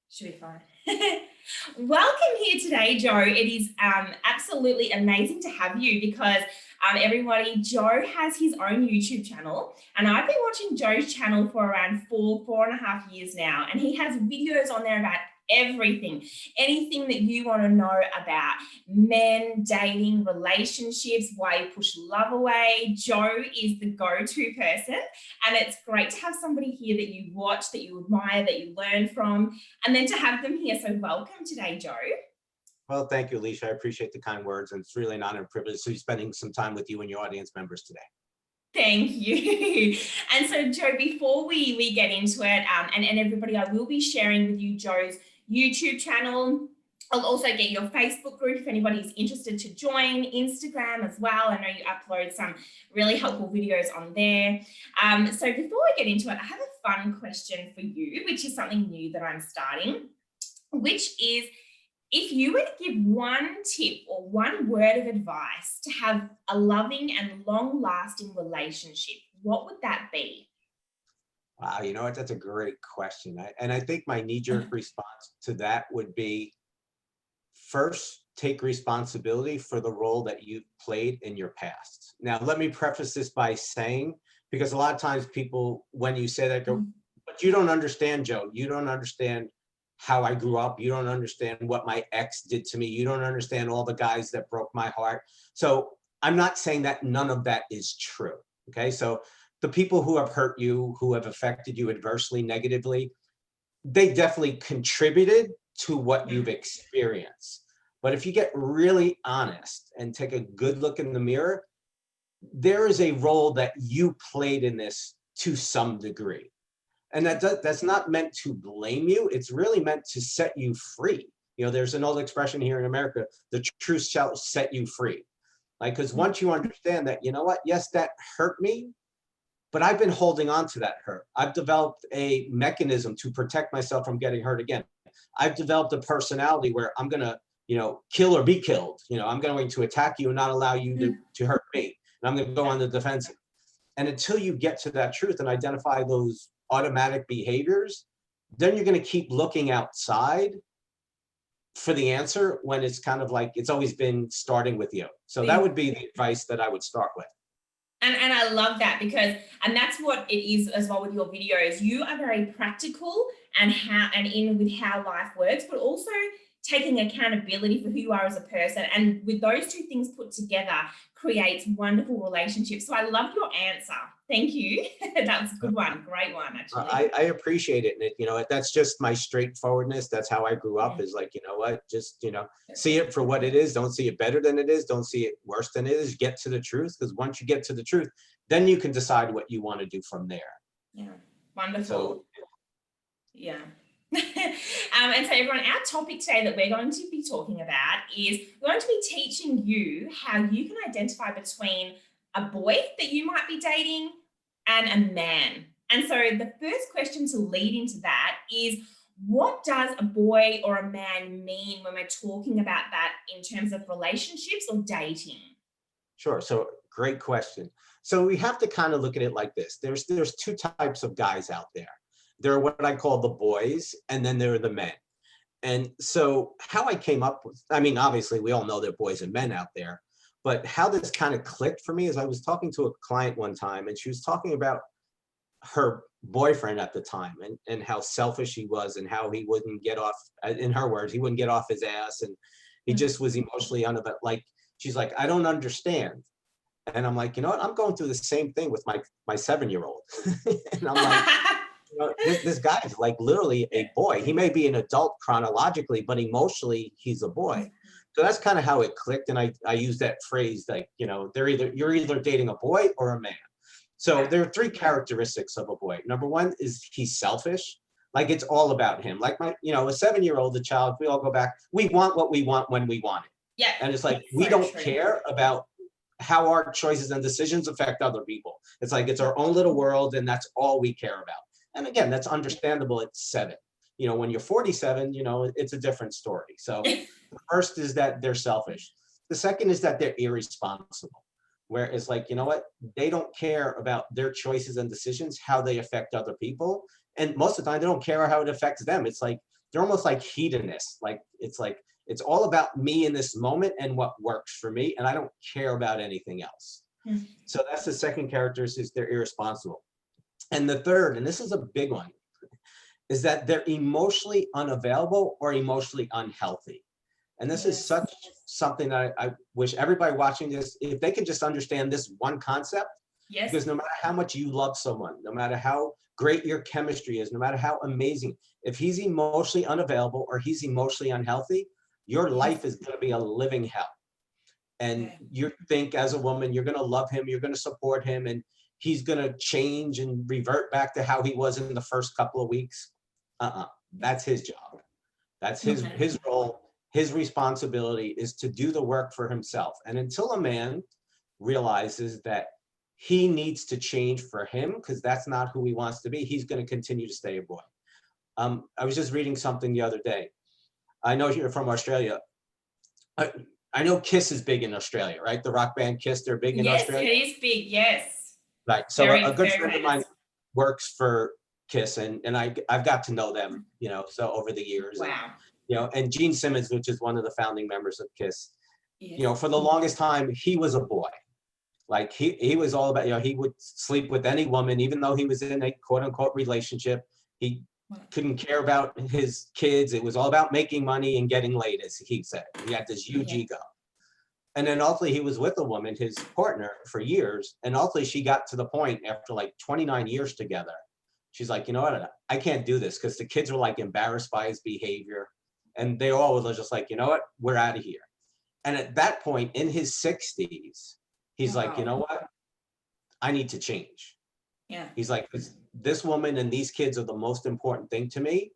Should be fine. Welcome here today, Joe. It is absolutely amazing to have you because everybody, Joe has his own YouTube channel, and I've been watching Joe's channel for around 4.5 years now, and he has videos on there about anything that you want to know about men, dating, relationships, why you push love away. Joe is the go-to person, and it's great to have somebody here that you watch, that you admire, that you learn from, and then to have them here. So welcome today, Joe. Well, thank you, Alicia. I appreciate the kind words, and it's really an honor and privilege to be spending some time with you and your audience members today. Thank you. And so, Joe, before we get into it, and everybody, I will be sharing with you Joe's YouTube channel. I'll also get your Facebook group if anybody's interested to join, Instagram as well. I know you upload some really helpful videos on there. So before we get into it, I have a fun question for you, which is something new that I'm starting, which is, if you were to give one tip or one word of advice to have a loving and long-lasting relationship, what would that be? Wow, you know what? That's a great question. I think my knee-jerk response to that would be, first, take responsibility for the role that you've played in your past. Now, let me preface this by saying, because a lot of times people, when you say that, go, but you don't understand, Joe. You don't understand how I grew up. You don't understand what my ex did to me. You don't understand all the guys that broke my heart. So I'm not saying that none of that is true. Okay. So the people who have hurt you, who have affected you adversely, negatively, they definitely contributed to what you've experienced. But if you get really honest and take a good look in the mirror, there is a role that you played in this to some degree. And that's not meant to blame you. It's really meant to set you free. You know, there's an old expression here in America, the truth shall set you free. Like, because once you understand that, you know what, yes, that hurt me, but I've been holding on to that hurt. I've developed a mechanism to protect myself from getting hurt again. I've developed a personality where I'm going to, kill or be killed. I'm going to attack you and not allow you to hurt me. And I'm going to go on the defensive. And until you get to that truth and identify those automatic behaviors, then you're going to keep looking outside for the answer when it's kind of like it's always been starting with you. So that would be the advice that I would start with. And I love that because, and that's what it is as well with your videos. You are very practical and in with how life works, but also taking accountability for who you are as a person. And with those two things put together creates wonderful relationships. So I love your answer. Thank you. That was a good one. Great one, actually. I appreciate it. And that's just my straightforwardness. That's how I grew up, is like, just, see it for what it is. Don't see it better than it is. Don't see it worse than it is. Get to the truth. Because once you get to the truth, then you can decide what you want to do from there. Yeah. Wonderful. So, yeah. And so everyone, our topic today that we're going to be talking about is we're going to be teaching you how you can identify between a boy that you might be dating and a man. And so the first question to lead into that is, what does a boy or a man mean when we're talking about that in terms of relationships or dating? Sure. So great question. So we have to kind of look at it like this. There's two types of guys out there. There are what I call the boys, and then there are the men. And so how I came up with, obviously we all know there are boys and men out there, but how this kind of clicked for me is I was talking to a client one time, and she was talking about her boyfriend at the time and how selfish he was and how he wouldn't get off, in her words, he wouldn't get off his ass. And he just was emotionally unavailable. Like, she's like, I don't understand. And I'm like, you know what? I'm going through the same thing with my 7-year-old. And I'm like, this guy is like literally a boy. He may be an adult chronologically, but emotionally he's a boy. So that's kind of how it clicked. And I use that phrase like, you're either dating a boy or a man. So there are 3 characteristics of a boy. Number 1 is he's selfish. Like, it's all about him. Like a 7-year-old, a child, we all go back. We want what we want when we want it. Yeah. And it's like, we don't care about how our choices and decisions affect other people. It's like, it's our own little world, and that's all we care about. And again, that's understandable at 7. When you're 47, it's a different story. So the first is that they're selfish. The second is that they're irresponsible, where it's like, they don't care about their choices and decisions, how they affect other people. And most of the time, they don't care how it affects them. It's like they're almost like hedonists. It's all about me in this moment and what works for me, and I don't care about anything else. So that's the second characteristic, is they're irresponsible. And the third, and this is a big one, is that they're emotionally unavailable or emotionally unhealthy. And this is such something that I wish everybody watching this, if they can just understand this one concept, because no matter how much you love someone, no matter how great your chemistry is, no matter how amazing, if he's emotionally unavailable or he's emotionally unhealthy, your life is going to be a living hell. And you think as a woman, you're going to love him, you're going to support him, and he's going to change and revert back to how he was in the first couple of weeks. That's his job. That's his role. His responsibility is to do the work for himself. And until a man realizes that he needs to change for him, because that's not who he wants to be, he's going to continue to stay a boy. I was just reading something the other day. I know you're from Australia. I know Kiss is big in Australia, right? The rock band Kiss, they're big in Australia. Yes, it is big, yes. Right. So a good friend of mine works for Kiss, and I've got to know them, so over the years. Wow. And Gene Simmons, which is one of the founding members of Kiss, for the longest time, he was a boy. Like he was all about, he would sleep with any woman, even though he was in a quote unquote relationship. He couldn't care about his kids. It was all about making money and getting laid, as he said. He had this huge ego. And then ultimately he was with a woman, his partner, for years. And ultimately she got to the point after like 29 years together. She's like, you know what? I can't do this, because the kids were like embarrassed by his behavior. And they all were just like, you know what? We're out of here. And at that point in his 60s, he's like, you know what? I need to change. Yeah. He's like, this woman and these kids are the most important thing to me.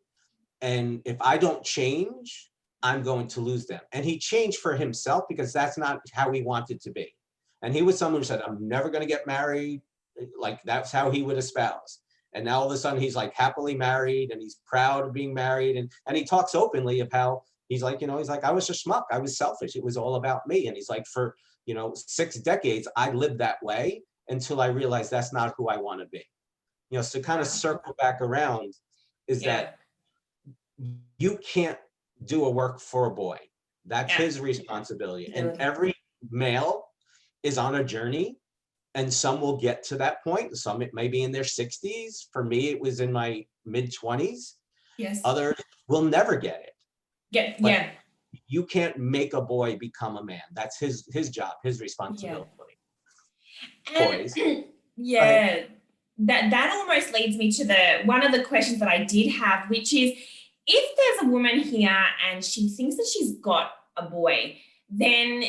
And if I don't change, I'm going to lose them. And he changed for himself, because that's not how he wanted to be. And he was someone who said, I'm never going to get married. Like that's how he would espouse. And now all of a sudden he's like happily married, and he's proud of being married. And he talks openly of how he's like, I was a schmuck. I was selfish. It was all about me. And he's like, for, 6 decades, I lived that way until I realized that's not who I want to be. So kind of circle back around is that you can't do a work for a boy. That's his responsibility. And every male is on a journey, and some will get to that point. Some, it may be in their 60s. For me, it was in my mid 20s. Yes. Others will never get it. Yeah. You can't make a boy become a man. That's his job, his responsibility. Boys. That almost leads me to one of the questions that I did have, which is, if there's a woman here and she thinks that she's got a boy, then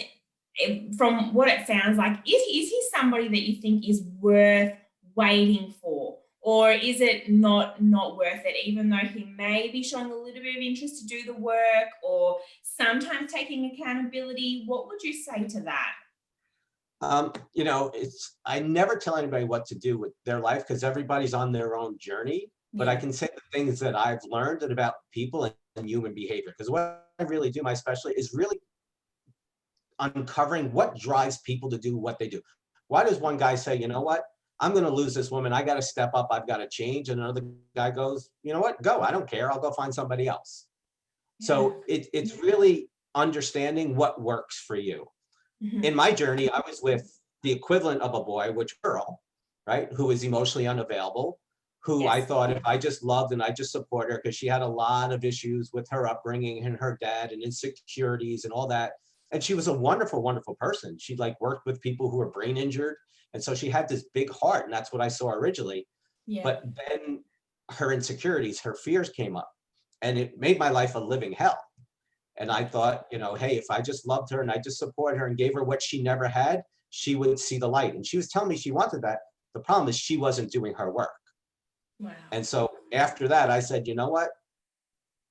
from what it sounds like, is he somebody that you think is worth waiting for? Or is it not worth it, even though he may be showing a little bit of interest to do the work, or sometimes taking accountability? What would you say to that? I never tell anybody what to do with their life, because everybody's on their own journey. But I can say the things that I've learned about people and human behavior, because what I really do, my specialty, is really uncovering what drives people to do what they do. Why does one guy say, you know what, I'm going to lose this woman, I got to step up, I've got to change, and another guy goes, you know what, go, I don't care, I'll go find somebody else. So it's really understanding what works for you. In my journey, I was with the equivalent of a boy, which girl, right, who is emotionally unavailable, who I thought if I just loved and I just support her, because she had a lot of issues with her upbringing and her dad and insecurities and all that. And she was a wonderful, wonderful person. She worked with people who were brain injured. And so she had this big heart, and that's what I saw originally. But then her insecurities, her fears came up, and it made my life a living hell. And I thought, hey, if I just loved her and I just supported her and gave her what she never had, she would see the light. And she was telling me she wanted that. The problem is she wasn't doing her work. Wow. And so after that, I said, you know what?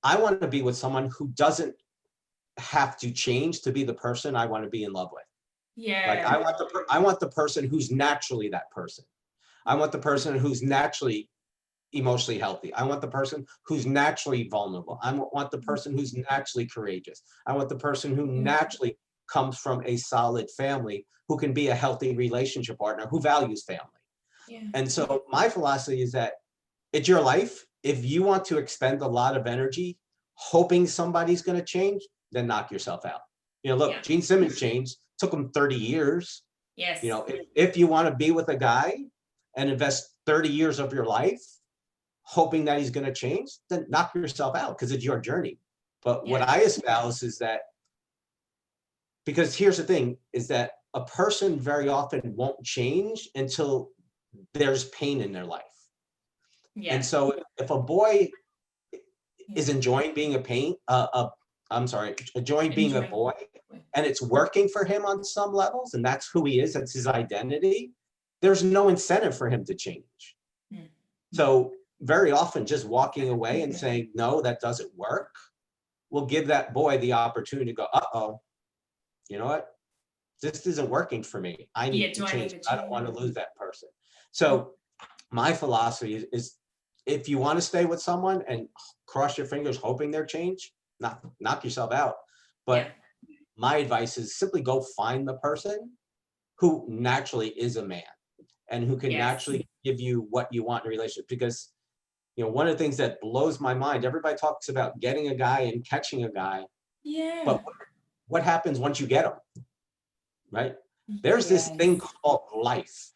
I want to be with someone who doesn't have to change to be the person I want to be in love with. I want the person who's naturally that person. I want the person who's naturally emotionally healthy. I want the person who's naturally vulnerable. I want the person who's naturally courageous. I want the person who naturally comes from a solid family, who can be a healthy relationship partner, who values family. And so my philosophy is that it's your life. If you want to expend a lot of energy hoping somebody's going to change, then knock yourself out. Look, Yeah. Gene Simmons changed, took him 30 years. Yes. If you want to be with a guy and invest 30 years of your life hoping that he's going to change, then knock yourself out, because it's your journey. But what I espouse is that, because here's the thing, is that a person very often won't change until there's pain in their life. Yeah. And so if a boy is enjoying being enjoying being a boy, and it's working for him on some levels, and that's who he is, that's his identity, there's no incentive for him to change. So very often just walking away and saying, no, that doesn't work, will give that boy the opportunity to go, uh-oh, you know what? This isn't working for me. I need to change. I don't want to lose that person. So my philosophy is if you want to stay with someone and cross your fingers hoping they'll change, knock yourself out. But my advice is simply go find the person who naturally is a man and who can naturally give you what you want in a relationship. Because one of the things that blows my mind, everybody talks about getting a guy and catching a guy. Yeah. But what happens once you get him? Right? There's this thing called life.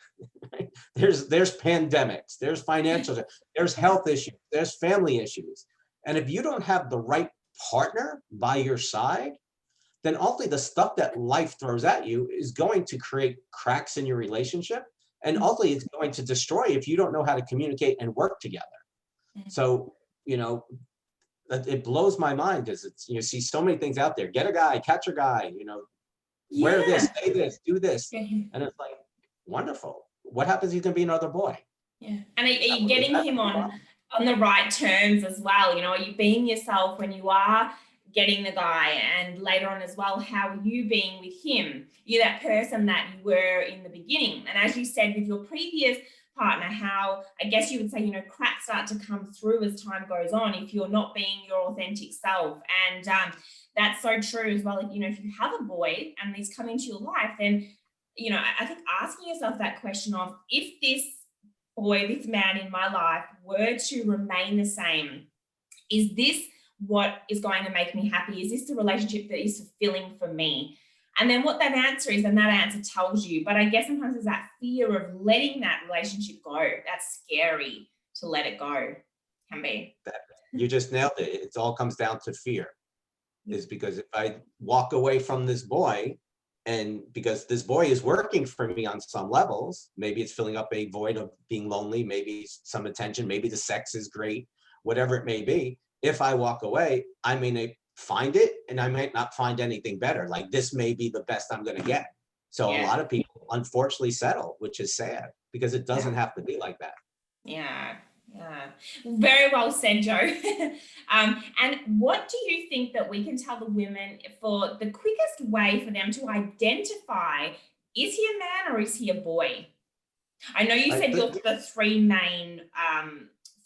Right? There's pandemics, there's financial, there's health issues, there's family issues. And if you don't have the right partner by your side, then ultimately the stuff that life throws at you is going to create cracks in your relationship. And ultimately it's going to destroy if you don't know how to communicate and work together. So, it blows my mind, because it's, you see so many things out there. Get a guy, catch a guy, wear this, say this, do this. And it's like, wonderful. What happens? He's going to be another boy. Yeah. And are you getting him on the right terms as well? Are you being yourself when you are getting the guy, and later on as well, how are you being with him? You're that person that you were in the beginning. And as you said with your previous partner, how I guess you would say, cracks start to come through as time goes on if you're not being your authentic self. And that's so true as well. If you have a boy and he's come into your life, then, I think asking yourself that question of, if this boy, this man in my life were to remain the same, is this what is going to make me happy? Is this the relationship that is fulfilling for me? And then what that answer is, and that answer tells you. But I guess sometimes there's that fear of letting that relationship go. That's scary to let it go, can be. You just nailed it. It all comes down to fear. Is because if I walk away from this boy, and because this boy is working for me on some levels, maybe it's filling up a void of being lonely, maybe some attention, maybe the sex is great, whatever it may be. If I walk away, I may find it, and I might not find anything better. Like, this may be the best I'm going to get. So a lot of people unfortunately settle, which is sad, because it doesn't have to be like that. Yeah. Very well said, Joe. And what do you think that we can tell the women for the quickest way for them to identify, is he a man or is he a boy? I know you said the three main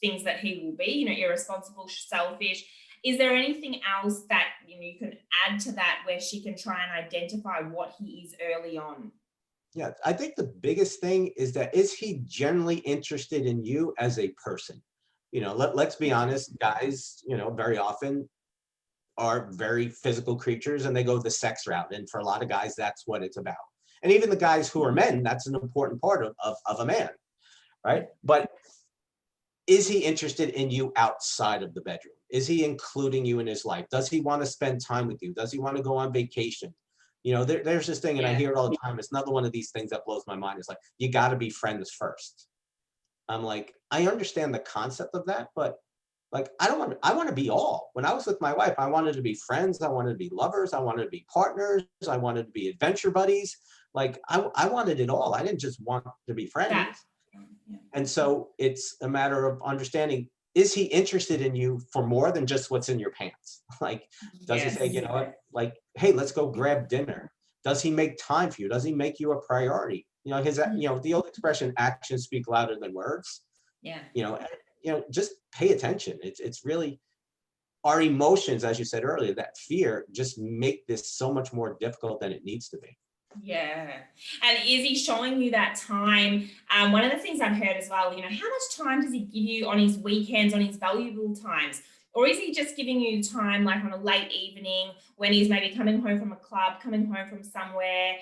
things that he will be, irresponsible, selfish. Is there anything else that you can add to that where she can try and identify what he is early on? Yeah, I think the biggest thing is that, is he generally interested in you as a person? Let's be honest, guys, very often are very physical creatures, and they go the sex route. And for a lot of guys, that's what it's about. And even the guys who are men, that's an important part of a man, right? But is he interested in you outside of the bedroom? Is he including you in his life? Does he want to spend time with you? Does he want to go on vacation? There's this thing, and I hear it all the time. It's another one of these things that blows my mind. It's like, you got to be friends first. I'm like, I understand the concept of that, but like, I want to be all. When I was with my wife, I wanted to be friends. I wanted to be lovers. I wanted to be partners. I wanted to be adventure buddies. Like, I wanted it all. I didn't just want to be friends. And so it's a matter of understanding, is he interested in you for more than just what's in your pants? Like, does he say, like, hey, let's go grab dinner? Does he make time for you? Does he make you a priority? The old expression, actions speak louder than words. Yeah. Just pay attention. It's really our emotions, as you said earlier, that fear just make this so much more difficult than it needs to be. Yeah. And is he showing you that time? One of the things I've heard as well, how much time does he give you on his weekends, on his valuable times? Or is he just giving you time like on a late evening when he's maybe coming home from a club, coming home from somewhere?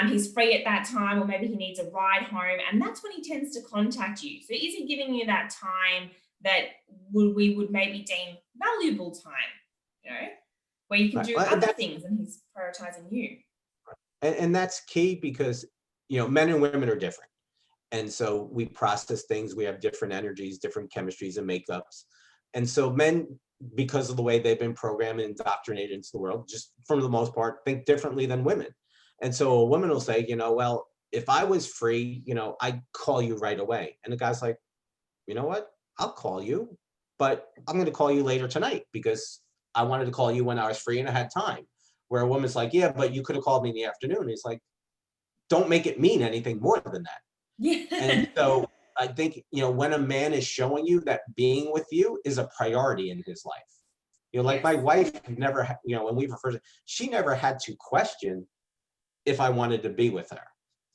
He's free at that time, or maybe he needs a ride home, and that's when he tends to contact you. So is he giving you that time that we would maybe deem valuable time, you know, where you can Right. do Well, and other that's things and he's prioritizing you? and that's key because men and women are different. And so we process things, we have different energies, different chemistries and makeups. And so men, because of the way they've been programmed and indoctrinated into the world, just for the most part, think differently than women. And so a woman will say, well, if I was free, I'd call you right away. And the guy's like, you know what? I'll call you, but I'm going to call you later tonight because I wanted to call you when I was free and I had time. Where a woman's like, yeah, but you could have called me in the afternoon. He's like, don't make it mean anything more than that. And Yeah. so I think, when a man is showing you that being with you is a priority in his life, like Yes. my wife never, when we were first, she never had to question if I wanted to be with her,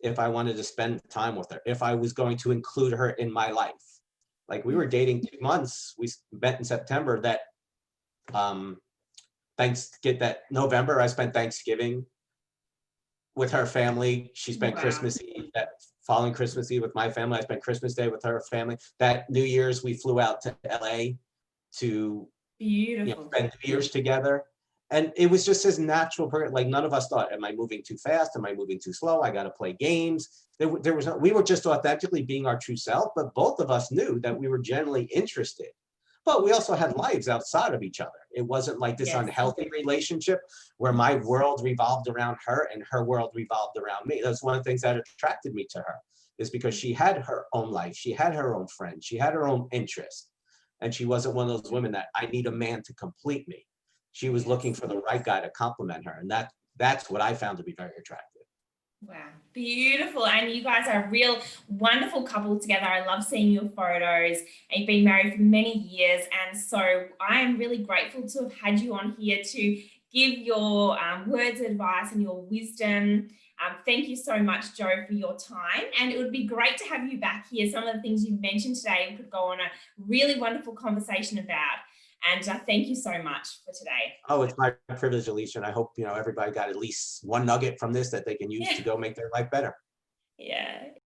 if I wanted to spend time with her, if I was going to include her in my life. Like we were dating 2 months. We met in September. Um, that November, I spent Thanksgiving with her family. She spent Wow. Christmas Eve. That following Christmas Eve with my family. I spent Christmas Day with her family. That New Year's, we flew out to LA to Beautiful. spend New Year's together. And it was just as natural. Like none of us thought, am I moving too fast? Am I moving too slow? I got to play games. There was no, we were just authentically being our true self, but both of us knew that we were genuinely interested. But we also had lives outside of each other. It wasn't like this Yes. unhealthy relationship where my world revolved around her and her world revolved around me. That's one of the things that attracted me to her, is because she had her own life. She had her own friends. She had her own interests. And she wasn't one of those women that I need a man to complete me. She was looking Yes. for the right guy to complement her. And that's what I found to be very attractive. Wow, beautiful. And you guys are a real wonderful couple together. I love seeing your photos. And you've been married for many years. And so I am really grateful to have had you on here to give your words of advice and your wisdom. Thank you so much, Joe, for your time. And it would be great to have you back here. Some of the things you've mentioned today we could go on a really wonderful conversation about. And thank you so much for today. Oh, it's my privilege, Alicia. And I hope, everybody got at least one nugget from this that they can use Yeah. to go make their life better. Yeah.